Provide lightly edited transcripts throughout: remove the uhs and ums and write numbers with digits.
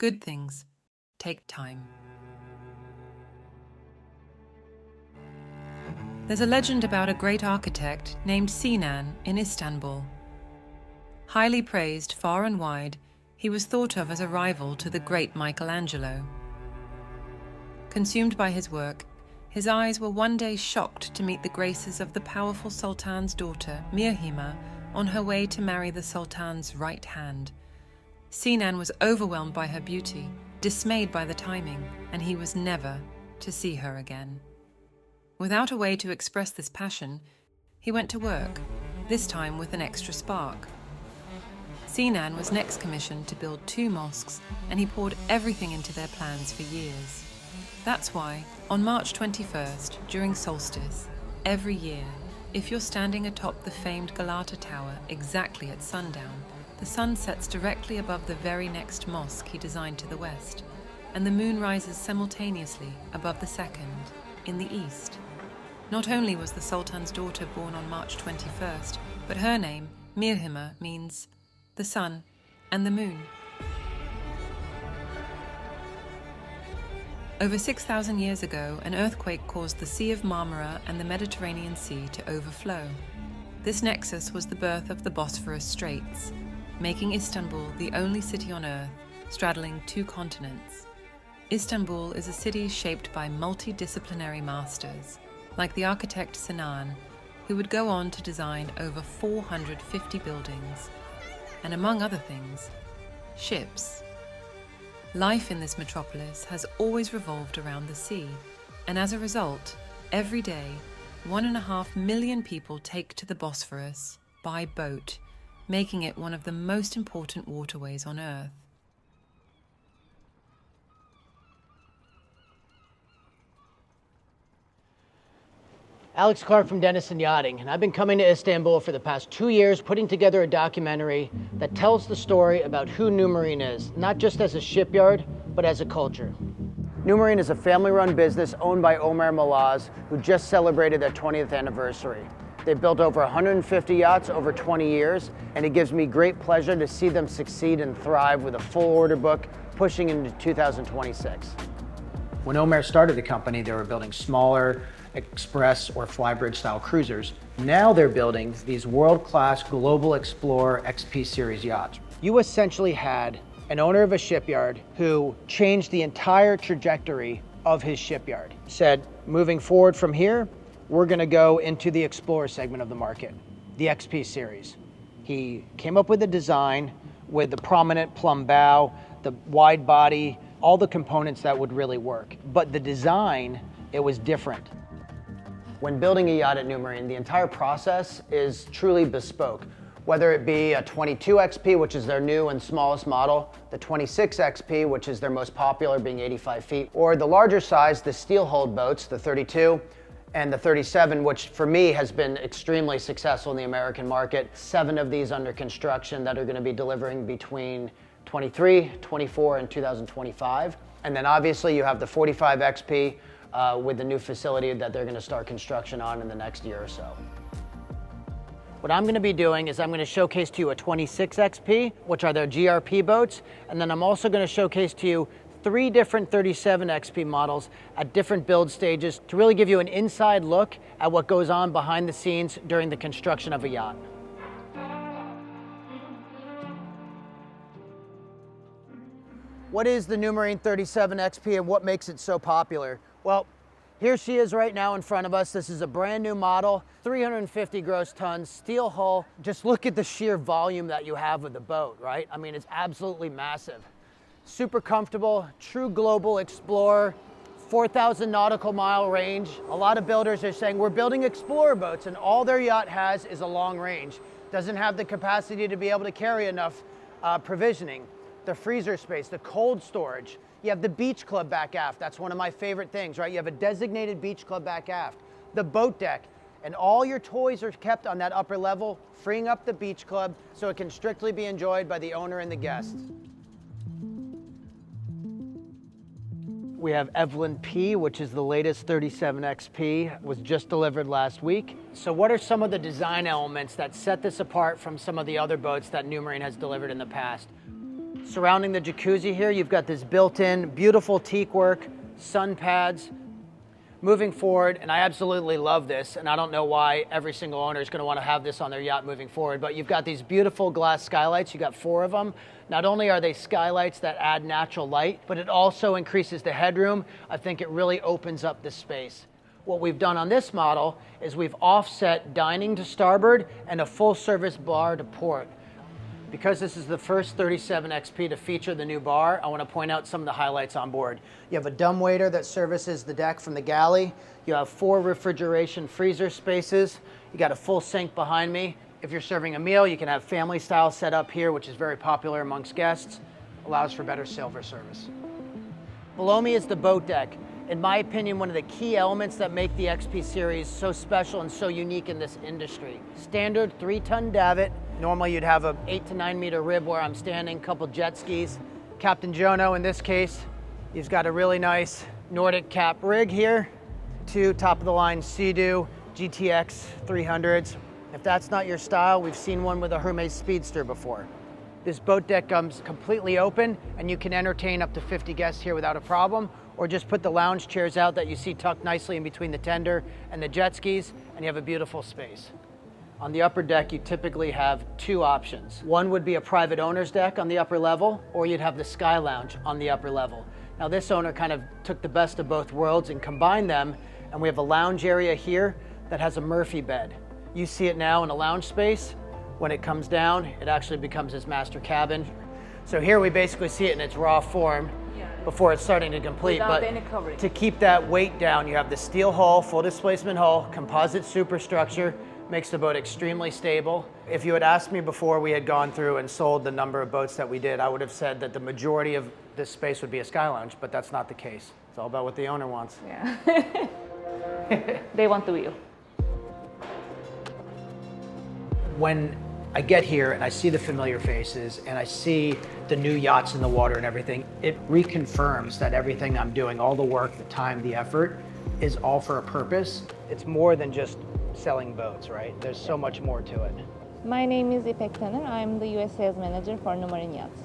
Good things take time. There's a legend about a great architect named Sinan in Istanbul. Highly praised far and wide, he was thought of as a rival to the great Michelangelo. Consumed by his work, his eyes were one day shocked to meet the graces of the powerful Sultan's daughter, Mirhima, on her way to marry the Sultan's right hand. Sinan was overwhelmed by her beauty, dismayed by the timing, and he was never to see her again. Without a way to express this passion, he went to work, this time with an extra spark. Sinan was next commissioned to build 2 mosques, and he poured everything into their plans for years. That's why, on March 21st, during solstice, every year, if you're standing atop the famed Galata Tower exactly at sundown, the sun sets directly above the very next mosque he designed to the west, and the moon rises simultaneously above the second, in the east. Not only was the Sultan's daughter born on March 21st, but her name, Mirhima, means the sun and the moon. Over 6,000 years ago, an earthquake caused the Sea of Marmara and the Mediterranean Sea to overflow. This nexus was the birth of the Bosphorus Straits, making Istanbul the only city on Earth straddling 2 continents. Istanbul is a city shaped by multidisciplinary masters, like the architect Sinan, who would go on to design over 450 buildings, and among other things, ships. Life in this metropolis has always revolved around the sea, and as a result, every day, 1.5 million people take to the Bosphorus by boat, making it one of the most important waterways on Earth. Clarke from Denison Yachting, and I've been coming to Istanbul for the past 2 years, putting together a documentary that tells the story about who Numarine is, not just as a shipyard, but as a culture. Numarine is a family-run business owned by Omer Malaz, who just celebrated their 20th anniversary. They've built over 150 yachts over 20 years, and it gives me great pleasure to see them succeed and thrive with a full order book pushing into 2026. When Omer started the company, they were building smaller, express or flybridge style cruisers. Now they're building these world-class Global Explorer XP series yachts. You essentially had an owner of a shipyard who changed the entire trajectory of his shipyard. Said, moving forward from here, we're gonna go into the Explorer segment of the market, the XP series. He came up with a design with the prominent plumb bow, the wide body, all the components that would really work. But the design, it was different. When building a yacht at Numarine, the entire process is truly bespoke. Whether it be a 22 XP, which is their new and smallest model, the 26 XP, which is their most popular, being 85 feet, or the larger size, the steel-hulled boats, the 32, and the 37, which for me has been extremely successful in the American market. 7 of these under construction that are gonna be delivering between 23, 24, and 2025. And then obviously you have the 45 XP, with the new facility that they're going to start construction on in the next year or so. What I'm going to be doing is I'm going to showcase to you a 26 XP, which are their GRP boats, and then I'm also going to showcase to you 3 different 37 XP models at different build stages to really give you an inside look at what goes on behind the scenes during the construction of a yacht. What is the Numarine 37 XP and what makes it so popular? Well, here she is right now in front of us. This is a brand new model, 350 gross tons, steel hull. Just look at the sheer volume that you have with the boat, right? I mean, it's absolutely massive. Super comfortable, true global explorer, 4,000 nautical mile range. A lot of builders are saying we're building Explorer boats and all their yacht has is a long range. Doesn't have the capacity to be able to carry enough provisioning. The freezer space, the cold storage. You have the beach club back aft. That's one of my favorite things, right? You have a designated beach club back aft. The boat deck, and all your toys are kept on that upper level, freeing up the beach club so it can strictly be enjoyed by the owner and the guests. We have Evelyn P, which is the latest 37 XP, was just delivered last week. So what are some of the design elements that set this apart from some of the other boats that Numarine has delivered in the past? Surrounding the jacuzzi here, you've got this built-in, beautiful teak work, sun pads. Moving forward, and I absolutely love this, and I don't know why every single owner is going to want to have this on their yacht moving forward, but you've got these beautiful glass skylights. You got 4 of them. Not only are they skylights that add natural light, but it also increases the headroom. I think it really opens up the space. What we've done on this model is we've offset dining to starboard and a full service bar to port. Because this is the first 37 XP to feature the new bar, I want to point out some of the highlights on board. You have a dumbwaiter that services the deck from the galley. You have 4 refrigeration freezer spaces. You got a full sink behind me. If you're serving a meal, you can have family style set up here, which is very popular amongst guests. Allows for better silver service. Below me is the boat deck. In my opinion, one of the key elements that make the XP series so special and so unique in this industry. Standard 3-ton davit. Normally you'd have a 8 to 9 meter rib where I'm standing, couple jet skis. Captain Jono, in this case, he's got a really nice Nordic cap rig here. 2 top of the line Sea-Doo GTX 300s. If that's not your style, we've seen one with a Hermes Speedster before. This boat deck comes completely open and you can entertain up to 50 guests here without a problem, or just put the lounge chairs out that you see tucked nicely in between the tender and the jet skis, and you have a beautiful space. On the upper deck, you typically have 2 options. One would be a private owner's deck on the upper level, or you'd have the Sky Lounge on the upper level. Now this owner kind of took the best of both worlds and combined them, and we have a lounge area here that has a Murphy bed. You see it now in a lounge space. When it comes down, it actually becomes his master cabin. So here we basically see it in its raw form before it's starting to complete. Without but any covering. to keep that weight down, you have the steel hull, full displacement hull, composite superstructure, makes the boat extremely stable. If you had asked me before we had gone through and sold the number of boats that we did, I would have said that the majority of this space would be a Sky Lounge, but that's not the case. It's all about what the owner wants. Yeah. They want the wheel. When I get here and I see the familiar faces and I see the new yachts in the water and everything, it reconfirms that everything I'm doing, all the work, the time, the effort, is all for a purpose. It's more than just selling boats, right? There's so much more to it. My name is İpek Taner. I'm the US sales manager for Numarine Yachts.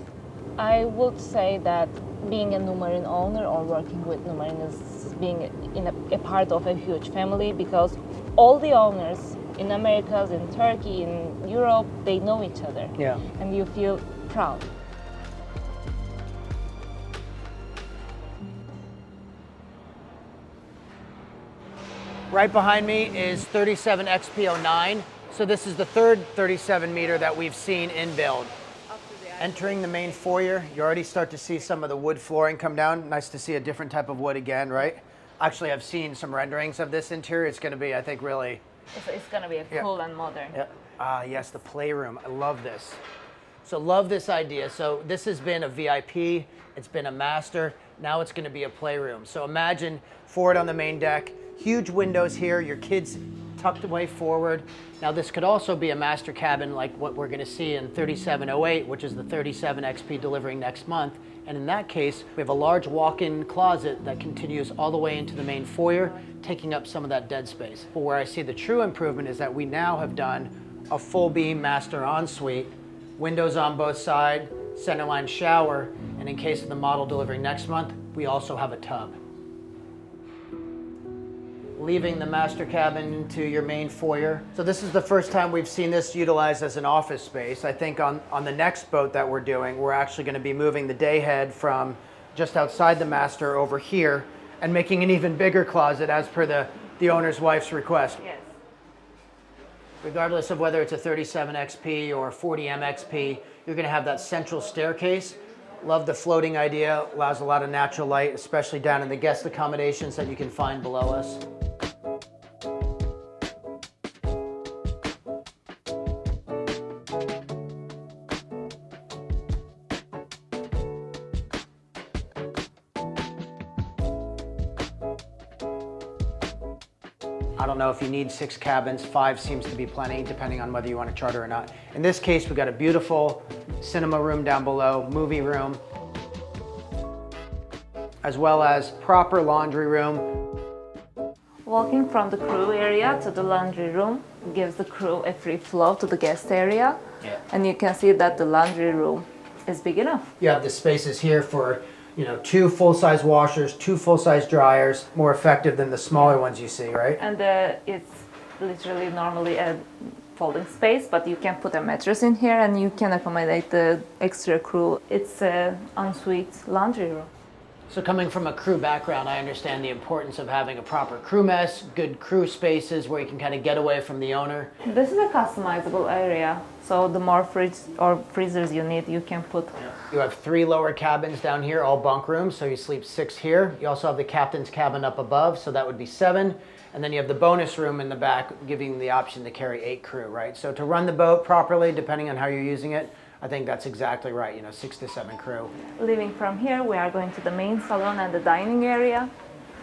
I would say that being a Numarine owner or working with Numarine is being in a part of a huge family, because all the owners in Americas, in Turkey, in Europe, they know each other. Yeah. And you feel proud. Right behind me is 37 XP09. So this is the third 37 meter that we've seen in build. Entering the main foyer, you already start to see some of the wood flooring come down. Nice to see a different type of wood again, right? Actually, I've seen some renderings of this interior. It's going to be, I think, really... It's going to be cool and modern. Yeah. Yes, the playroom. I love this. So love this idea. So this has been a VIP. It's been a master. Now it's going to be a playroom. So imagine forward on the main deck, huge windows here, your kids tucked away forward. Now this could also be a master cabin like what we're going to see in 3708, which is the 37 XP delivering next month. And in that case, we have a large walk-in closet that continues all the way into the main foyer, taking up some of that dead space. But where I see the true improvement is that we now have done a full beam master ensuite, windows on both sides, centerline shower, and in case of the model delivering next month, we also have a tub. Leaving the master cabin to your main foyer. So this is the first time we've seen this utilized as an office space. I think on the next boat that we're doing, we're actually going to be moving the day head from just outside the master over here and making an even bigger closet as per the owner's wife's request. Yes. Regardless of whether it's a 37 XP or a 40M XP, you're going to have that central staircase. Love the floating idea, allows a lot of natural light, especially down in the guest accommodations that you can find below us. I don't know if you need 6 cabins, 5 seems to be plenty, depending on whether you want to charter or not. In this case, we've got a beautiful cinema room down below, movie room, as well as proper laundry room. Walking from the crew area to the laundry room gives the crew a free flow to the guest area. Yeah. And you can see that the laundry room is big enough. You have the spaces here for, 2 full-size washers, 2 full-size dryers, more effective than the smaller ones you see, right? And it's literally normally a folding space, but you can put a mattress in here and you can accommodate the extra crew. It's an ensuite laundry room. So coming from a crew background, I understand the importance of having a proper crew mess, good crew spaces where you can kind of get away from the owner. This is a customizable area, so the more fridge or freezers you need, you can put. You have 3 lower cabins down here, all bunk rooms, so you sleep 6 here. You also have the captain's cabin up above, so that would be 7. And then you have the bonus room in the back, giving the option to carry 8 crew, right? So to run the boat properly, depending on how you're using it, I think that's exactly right, 6 to 7 crew. Leaving from here, we are going to the main salon and the dining area.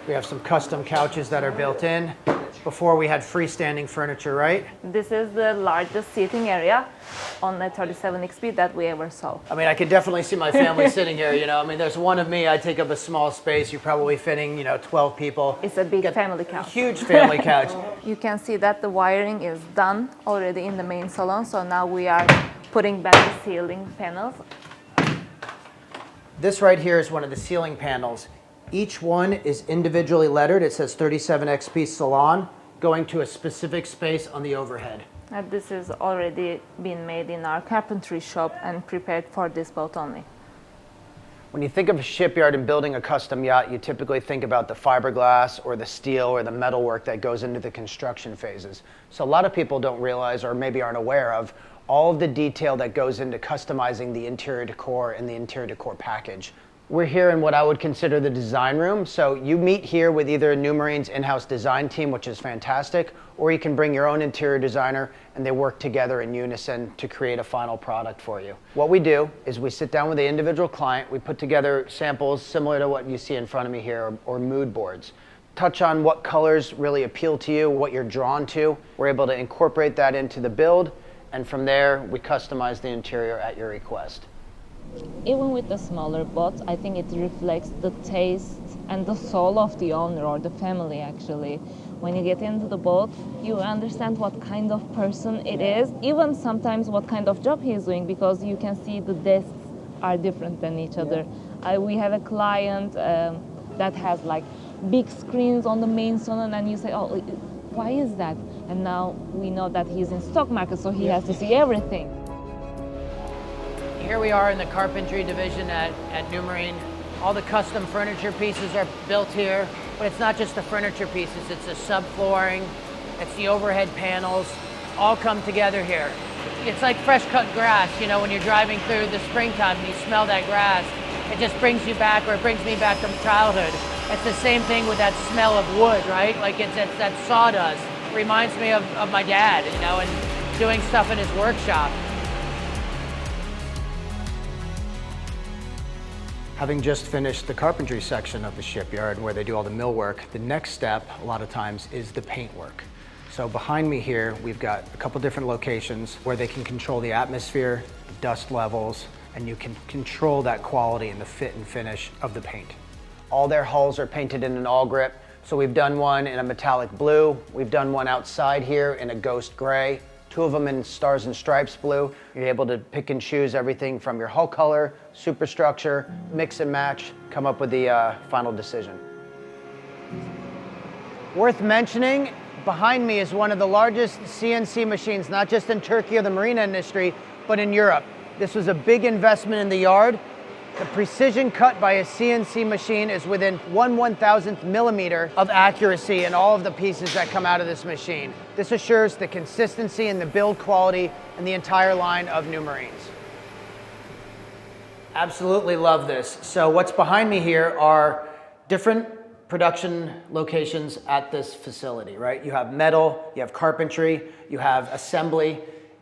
We have some custom couches that are built in. Before we had freestanding furniture, right? This is the largest seating area on the 37XP that we ever saw. I mean, I could definitely see my family sitting here, there's one of me, I take up a small space, you're probably fitting, 12 people. It's a big family couch. Huge family couch. You can see that the wiring is done already in the main salon, so now we are putting back the ceiling panels. This right here is one of the ceiling panels. Each one is individually lettered. It says 37XP Salon, going to a specific space on the overhead. This is already been made in our carpentry shop and prepared for this boat only. When you think of a shipyard and building a custom yacht, you typically think about the fiberglass or the steel or the metal work that goes into the construction phases. So a lot of people don't realize, or maybe aren't aware of, all of the detail that goes into customizing the interior decor and the interior decor package. We're here in what I would consider the design room. So you meet here with either Numarine's in-house design team, which is fantastic, or you can bring your own interior designer and they work together in unison to create a final product for you. What we do is we sit down with the individual client, we put together samples similar to what you see in front of me here, or mood boards. Touch on what colors really appeal to you, what you're drawn to. We're able to incorporate that into the build, and from there, we customize the interior at your request. Even with the smaller boats, I think it reflects the taste and the soul of the owner or the family, actually. When you get into the boat, you understand what kind of person it is, even sometimes what kind of job he is doing, because you can see the desks are different than each other. We have a client that has like big screens on the main salon, and you say, oh, why is that? And now we know that he's in stock market, so he has to see everything. Here we are in the carpentry division at Numarine. All the custom furniture pieces are built here, but it's not just the furniture pieces, it's the subflooring, it's the overhead panels, all come together here. It's like fresh cut grass, when you're driving through the springtime and you smell that grass, it just brings you back, or it brings me back from childhood. It's the same thing with that smell of wood, right? Like it's that sawdust. It reminds me of my dad, and doing stuff in his workshop. Having just finished the carpentry section of the shipyard where they do all the millwork, the next step, a lot of times, is the paint work. So behind me here, we've got a couple different locations where they can control the atmosphere, the dust levels, and you can control that quality and the fit and finish of the paint. All their hulls are painted in an all grip. So we've done one in a metallic blue. We've done one outside here in a ghost gray. 2 of them in stars and stripes blue. You're able to pick and choose everything from your hull color, superstructure, mix and match, come up with the final decision. Worth mentioning, behind me is one of the largest CNC machines, not just in Turkey or the marine industry, but in Europe. This was a big investment in the yard. The precision cut by a CNC machine is within 1/1000th millimeter of accuracy in all of the pieces that come out of this machine. This assures the consistency and the build quality in the entire line of Numarines. Absolutely love this. So what's behind me here are different production locations at this facility, right? You have metal, you have carpentry, you have assembly.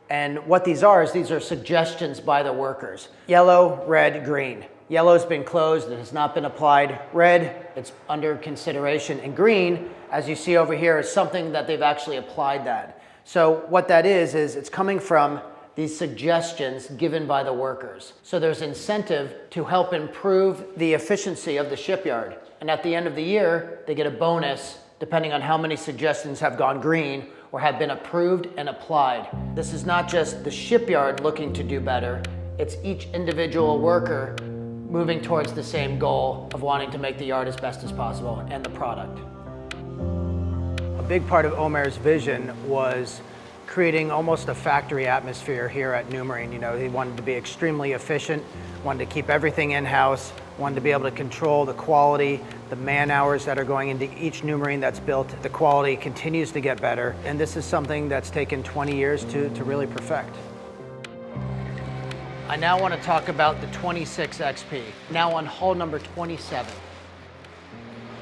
And what these are is these are suggestions by the workers. Yellow, red, green. Yellow's been closed, it has not been applied. Red, it's under consideration. And green, as you see over here, is something that they've actually applied that. So what that is it's coming from these suggestions given by the workers. So there's incentive to help improve the efficiency of the shipyard. And at the end of the year, they get a bonus depending on how many suggestions have gone green or have been approved and applied. This is not just the shipyard looking to do better, It's each individual worker moving towards the same goal of wanting to make the yard as best as possible and the product. A big part of Omer's vision was creating almost a factory atmosphere here at Numarine. You know, he wanted to be extremely efficient, wanted to keep everything in-house, wanted to be able to control the quality, the man hours that are going into each Numarine that's built. The quality continues to get better, and this is something that's taken 20 years to really perfect. I now want to talk about the 26 XP, now on hull number 27.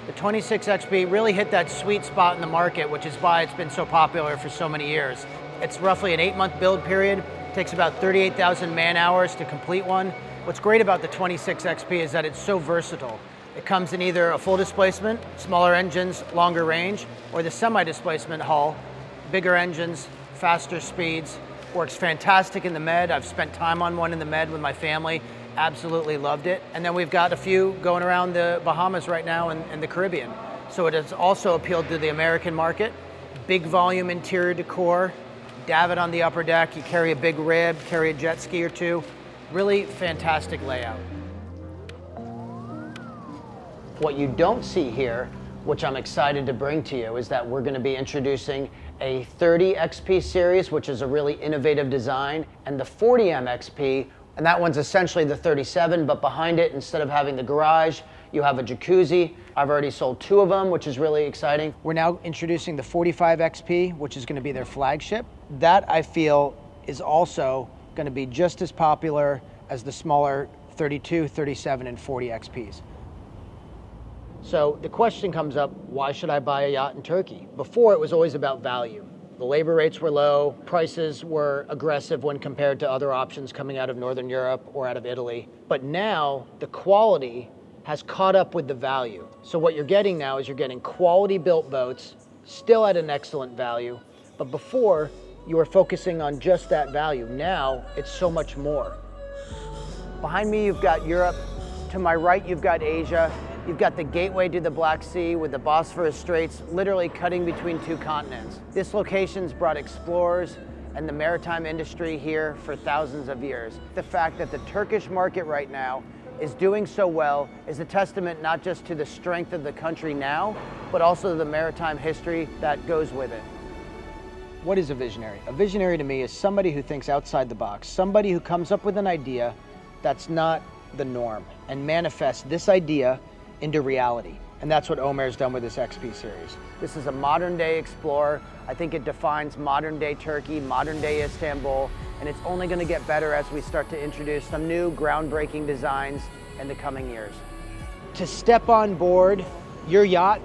The 26 XP really hit that sweet spot in the market, which is why it's been so popular for so many years. It's roughly an 8-month build period. It takes about 38,000 man hours to complete one. What's great about the 26 XP is that it's so versatile. It comes in either a full displacement, smaller engines, longer range, or the semi-displacement hull, bigger engines, faster speeds. Works fantastic in the Med. I've spent time on one in the Med with my family. Absolutely loved it. And then we've got a few going around the Bahamas right now and the Caribbean. So it has also appealed to the American market. Big volume interior decor, davit on the upper deck. You carry a big rib, carry a jet ski or two. Really fantastic layout. What you don't see here, which I'm excited to bring to you, is that we're going to be introducing a 30 XP series, which is a really innovative design, and the 40M XP, and that one's essentially the 37, but behind it, instead of having the garage, you have a jacuzzi. I've already sold 2 of them, which is really exciting. We're now introducing the 45 XP, which is going to be their flagship. That, I feel, is also going to be just as popular as the smaller 32, 37, and 40 XPs. So the question comes up, why should I buy a yacht in Turkey? Before, it was always about value. The labor rates were low, prices were aggressive when compared to other options coming out of Northern Europe or out of Italy. But now, the quality has caught up with the value. So what you're getting now is you're getting quality built boats, still at an excellent value, but before, you were focusing on just that value. Now, it's so much more. Behind me, you've got Europe. To my right, you've got Asia. You've got the gateway to the Black Sea with the Bosphorus Straits literally cutting between 2 continents. This location's brought explorers and the maritime industry here for thousands of years. The fact that the Turkish market right now is doing so well is a testament not just to the strength of the country now, but also the maritime history that goes with it. What is a visionary? A visionary to me is somebody who thinks outside the box, somebody who comes up with an idea that's not the norm and manifests this idea into reality. And that's what Omer's done with this XP series. This is a modern day Explorer. I think it defines modern day Turkey, modern day Istanbul, and it's only going to get better as we start to introduce some new groundbreaking designs in the coming years. To step on board your yacht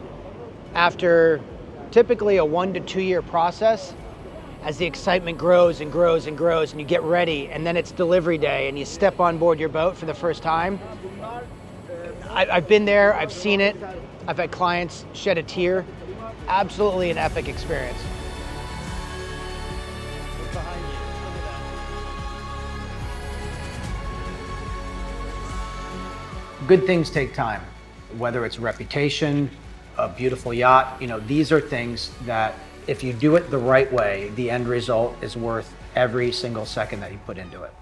after typically a 1 to 2 year process, as the excitement grows and grows and grows and you get ready and then it's delivery day and you step on board your boat for the first time, I've been there, I've seen it, I've had clients shed a tear. Absolutely an epic experience. Good things take time, whether it's reputation, a beautiful yacht, you know, these are things that if you do it the right way, the end result is worth every single second that you put into it.